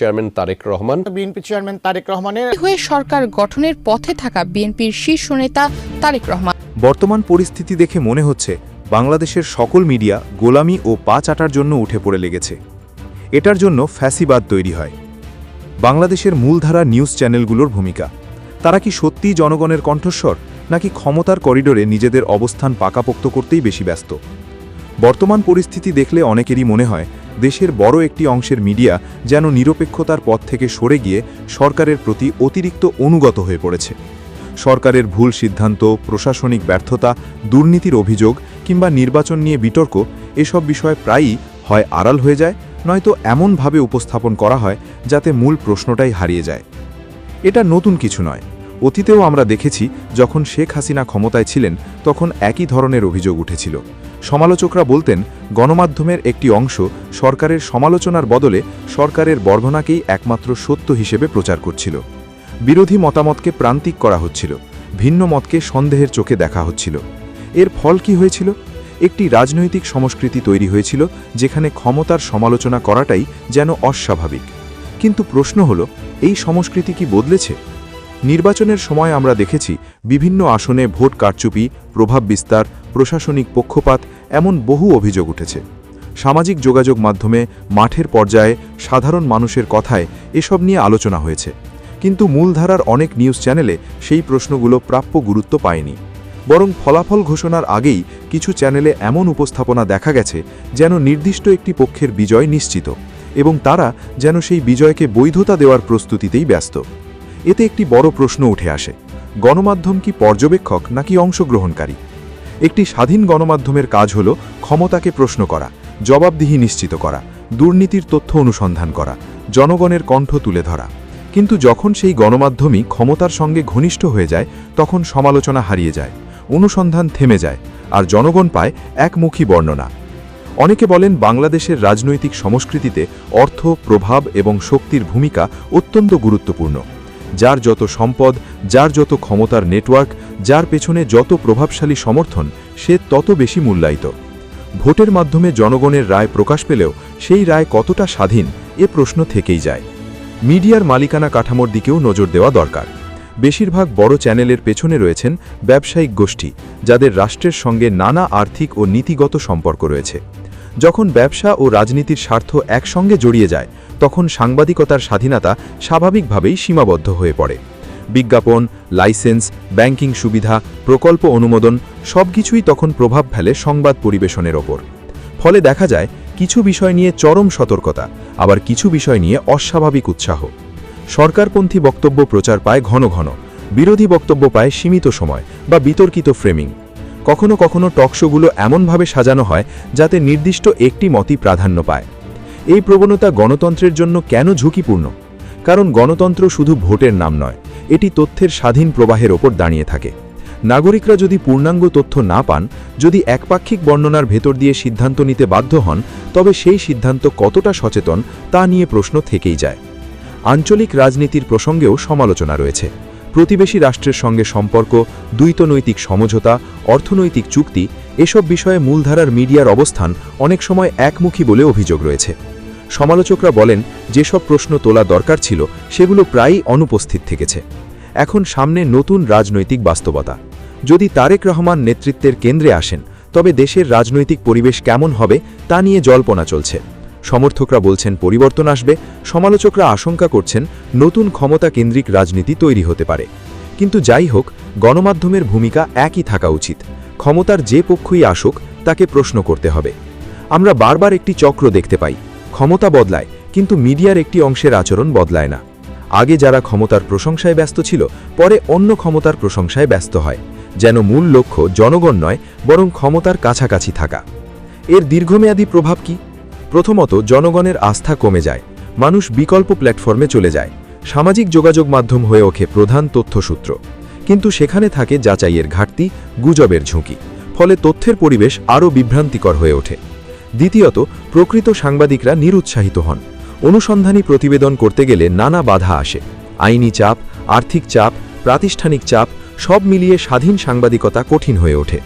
Chairman Tarique Rahman. BNP chairman Tarique রহমানের হয়ে সরকার গঠনের পথে থাকা বিএনপির শীর্ষ নেতা তারেক রহমান। বর্তমান পরিস্থিতি দেখে মনে হচ্ছে বাংলাদেশের সকল মিডিয়া গোলামি ও পা চাটার জন্য উঠে পড়ে লেগেছে। এটার জন্য ফ্যাসিবাদ তৈরি হয়। বাংলাদেশের মূলধারা নিউজ চ্যানেলগুলোর ভূমিকা, তারা কি সত্যিই জনগণের কণ্ঠস্বর, নাকি ক্ষমতার করিডোরে নিজেদের অবস্থান পাকাপোক্ত করতেই বেশি ব্যস্ত? বর্তমান পরিস্থিতি দেখলে অনেকেরই মনে হয় দেশের বড় একটি অংশের মিডিয়া যেন নিরপেক্ষতার পথ থেকে সরে গিয়ে সরকারের প্রতি অতিরিক্ত অনুগত হয়ে পড়েছে। সরকারের ভুল সিদ্ধান্ত, প্রশাসনিক ব্যর্থতা, দুর্নীতির অভিযোগ কিংবা নির্বাচন নিয়ে বিতর্ক, এসব বিষয় প্রায়ই হয় আড়াল হয়ে যায়, নয়তো এমনভাবে উপস্থাপন করা হয় যাতে মূল প্রশ্নটাই হারিয়ে যায়। এটা নতুন কিছু নয়। অতীতেও আমরা দেখেছি যখন শেখ হাসিনা ক্ষমতায় ছিলেন তখন একই ধরনের অভিযোগ উঠেছিল। সমালোচকরা বলতেন গণমাধ্যমের একটি অংশ সরকারের সমালোচনার বদলে সরকারের বর্ণনাকেই একমাত্র সত্য হিসেবে প্রচার করছিল। বিরোধী মতামতকে প্রান্তিক করা হচ্ছিল, ভিন্ন মতকে সন্দেহের চোখে দেখা হচ্ছিল। এর ফল কি হয়েছিল? একটি রাজনৈতিক সংস্কৃতি তৈরি হয়েছিল যেখানে ক্ষমতার সমালোচনা করাটাই যেন অস্বাভাবিক। কিন্তু প্রশ্ন হলো, এই সংস্কৃতি কি বদলেছে? নির্বাচনের সময় আমরা দেখেছি বিভিন্ন আসনে ভোট কারচুপি, প্রভাব বিস্তার, প্রশাসনিক পক্ষপাত, এমন বহু অভিযোগ উঠেছে। সামাজিক যোগাযোগ মাধ্যমে, মাঠের পর্যায়ে, সাধারণ মানুষের কথায় এসব নিয়ে আলোচনা হয়েছে। কিন্তু মূলধারার অনেক নিউজ চ্যানেলে সেই প্রশ্নগুলো প্রাপ্য গুরুত্ব পায়নি। বরং ফলাফল ঘোষণার আগেই কিছু চ্যানেলে এমন উপস্থাপনা দেখা গেছে যেন নির্দিষ্ট একটি পক্ষের বিজয় নিশ্চিত, এবং তারা যেন সেই বিজয়কে বৈধতা দেওয়ার প্রস্তুতিতেই ব্যস্ত। এতে একটি বড় প্রশ্ন উঠে আসে, গণমাধ্যম কি পর্যবেক্ষক নাকি অংশগ্রহণকারী? একটি স্বাধীন গণমাধ্যমের কাজ হল ক্ষমতাকে প্রশ্ন করা, জবাবদিহি নিশ্চিত করা, দুর্নীতির তথ্য অনুসন্ধান করা, জনগণের কণ্ঠ তুলে ধরা। কিন্তু যখন সেই গণমাধ্যমই ক্ষমতার সঙ্গে ঘনিষ্ঠ হয়ে যায় তখন সমালোচনা হারিয়ে যায়, অনুসন্ধান থেমে যায়, আর জনগণ পায় একমুখী বর্ণনা। অনেকে বলেন বাংলাদেশের রাজনৈতিক সংস্কৃতিতে অর্থ, প্রভাব এবং শক্তির ভূমিকা অত্যন্ত গুরুত্বপূর্ণ। যার যত সম্পদ, যার যত ক্ষমতার নেটওয়ার্ক, যার পেছনে যত প্রভাবশালী সমর্থন, সে তত বেশি মূল্যায়িত। ভোটের মাধ্যমে জনগণের রায় প্রকাশ পেলেও সেই রায় কতটা স্বাধীন, এ প্রশ্ন থেকেই যায়। মিডিয়ার মালিকানা কাঠামোর দিকেও নজর দেওয়া দরকার। বেশিরভাগ বড় চ্যানেলের পেছনে রয়েছেন ব্যবসায়িক গোষ্ঠী, যাদের রাষ্ট্রের সঙ্গে নানা আর্থিক ও নীতিগত সম্পর্ক রয়েছে। যখন ব্যবসা ও রাজনীতির স্বার্থ একসঙ্গে জড়িয়ে যায় তখন সাংবাদিকতার স্বাধীনতা স্বাভাবিকভাবেই সীমাবদ্ধ হয়ে পড়ে। বিজ্ঞাপন, লাইসেন্স, ব্যাংকিং সুবিধা, প্রকল্প অনুমোদন সবকিছুই তখন প্রভাব ফেলে সংবাদ পরিবেশনের ওপর। ফলে দেখা যায় কিছু বিষয় নিয়ে চরম সতর্কতা, আবার কিছু বিষয় নিয়ে অস্বাভাবিক উৎসাহ। সরকারপন্থী বক্তব্য প্রচার পায় ঘন ঘন, বিরোধী বক্তব্য পায় সীমিত সময় বা বিতর্কিত ফ্রেমিং। কখনো কখনো টকশোগুলো এমনভাবে সাজানো হয় যাতে নির্দিষ্ট একটি মতই প্রাধান্য পায়। এই প্রবণতা গণতন্ত্রের জন্য কেন ঝুঁকিপূর্ণ? কারণ গণতন্ত্র শুধু ভোটের নাম নয়, এটি তথ্যের স্বাধীন প্রবাহের ওপর দাঁড়িয়ে থাকে। নাগরিকরা যদি পূর্ণাঙ্গ তথ্য না পান, যদি একপাক্ষিক বর্ণনার ভেতর দিয়ে সিদ্ধান্ত নিতে বাধ্য হন, তবে সেই সিদ্ধান্ত কতটা সচেতন তা নিয়ে প্রশ্ন থেকেই যায়। আঞ্চলিক রাজনীতির প্রসঙ্গেও সমালোচনা রয়েছে। প্রতিবেশী রাষ্ট্রের সঙ্গে সম্পর্ক, দ্বৈতনৈতিক সমঝোতা, অর্থনৈতিক চুক্তি, এসব বিষয়ে মূলধারার মিডিয়ার অবস্থান অনেক সময় একমুখী বলে অভিযোগ রয়েছে। সমালোচকরা বলেন যেসব প্রশ্ন তোলা দরকার ছিল সেগুলো প্রায়ই অনুপস্থিত থেকেছে। এখন সামনে নতুন রাজনৈতিক বাস্তবতা। যদি তারেক রহমান নেতৃত্বের কেন্দ্রে আসেন তবে দেশের রাজনৈতিক পরিবেশ কেমন হবে তা নিয়ে জল্পনা চলছে। সমর্থকরা বলছেন পরিবর্তন আসবে, সমালোচকরা আশঙ্কা করছেন নতুন ক্ষমতা কেন্দ্রিক রাজনীতি তৈরি হতে পারে। কিন্তু যাই হোক, গণমাধ্যমের ভূমিকা একই থাকা উচিত। ক্ষমতার যে পক্ষই আসুক তাকে প্রশ্ন করতে হবে। আমরা বারবার একটি চক্র দেখতে পাই, ক্ষমতা বদলায় কিন্তু মিডিয়ার একটি অংশের আচরণ বদলায় না। আগে যারা ক্ষমতার প্রশংসায় ব্যস্ত ছিল পরে অন্য ক্ষমতার প্রশংসায় ব্যস্ত হয়, যেন মূল লক্ষ্য জনগণ নয় বরং ক্ষমতার কাছাকাছি থাকা। এর দীর্ঘমেয়াদী প্রভাব কি? প্রথমত, জনগণের আস্থা কমে যায়, মানুষ বিকল্প প্ল্যাটফর্মে চলে যায়, সামাজিক যোগাযোগ মাধ্যম হয়ে ওঠে প্রধান তথ্যসূত্র। কিন্তু সেখানে থাকে যাচাইয়ের ঘাটতি, গুজবের ঝুঁকি, ফলে তথ্যের পরিবেশ আরও বিভ্রান্তিকর হয়ে ওঠে। দ্বিতীয়ত, প্রকৃত সাংবাদিকরা নিরুৎসাহিত হন। অনুসন্ধানী প্রতিবেদন করতে গেলে নানা বাধা আসে, আইনি চাপ, আর্থিক চাপ, প্রাতিষ্ঠানিক চাপ, সব মিলিয়ে স্বাধীন সাংবাদিকতা কঠিন হয়ে ওঠে।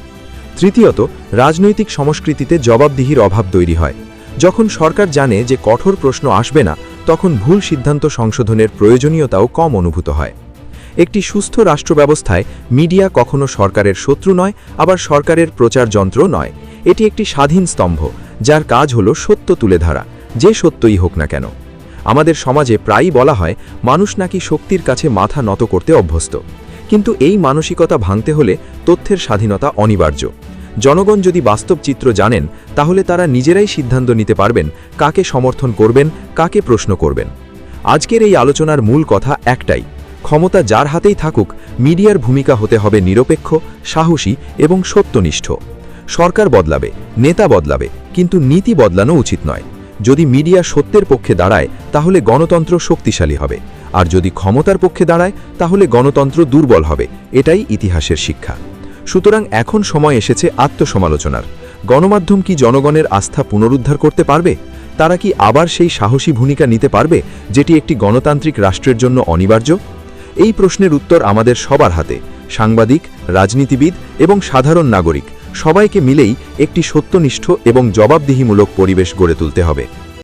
তৃতীয়ত, রাজনৈতিক সংস্কৃতিতে জবাবদিহির অভাব তৈরি হয়। যখন সরকার জানে যে কঠোর প্রশ্ন আসবে না, তখন ভুল সিদ্ধান্ত সংশোধনের প্রয়োজনীয়তাও কম অনুভূত হয়। একটি সুস্থ রাষ্ট্র ব্যবস্থায় মিডিয়া কখনো সরকারের শত্রু নয়, আবার সরকারের প্রচার যন্ত্র নয়। এটি একটি স্বাধীন স্তম্ভ, যার কাজ হলো সত্য তুলে ধরা, যে সত্যই হোক না কেন। আমাদের সমাজে প্রায়ই বলা হয় মানুষ নাকি শক্তির কাছে মাথা নত করতে অভ্যস্ত, কিন্তু এই মানসিকতা ভাঙতে হলে তথ্যের স্বাধীনতা অনিবার্য। জনগণ যদি বাস্তব চিত্র জানেন, তাহলে তারা নিজেরাই সিদ্ধান্ত নিতে পারবেন কাকে সমর্থন করবেন, কাকে প্রশ্ন করবেন। আজকের এই আলোচনার মূল কথা একটাই: ক্ষমতা যার হাতেই থাকুক, মিডিয়ার ভূমিকা হতে হবে নিরপেক্ষ, সাহসী এবং সত্যনিষ্ঠ। সরকার বদলাবে, নেতা বদলাবে, কিন্তু নীতি বদলানো উচিত নয়। যদি মিডিয়া সত্যের পক্ষে দাঁড়ায়, তাহলে গণতন্ত্র শক্তিশালী হবে, আর যদি ক্ষমতার পক্ষে দাঁড়ায়, তাহলে গণতন্ত্র দুর্বল হবে। এটাই ইতিহাসের শিক্ষা। সুতরাং এখন সময় এসেছে আত্মসমালোচনার। গণমাধ্যম কি জনগণের আস্থা পুনরুদ্ধার করতে পারবে? তারা কি আবার সেই সাহসী ভূমিকা নিতে পারবে, যেটি একটি গণতান্ত্রিক রাষ্ট্রের জন্য অনিবার্য? এই প্রশ্নের উত্তর আমাদের সবার হাতে। সাংবাদিক, রাজনীতিবিদ এবং সাধারণ নাগরিক সবাইকে মিলেই একটি সত্যনিষ্ঠ এবং জবাবদিহিমূলক পরিবেশ গড়ে তুলতে হবে।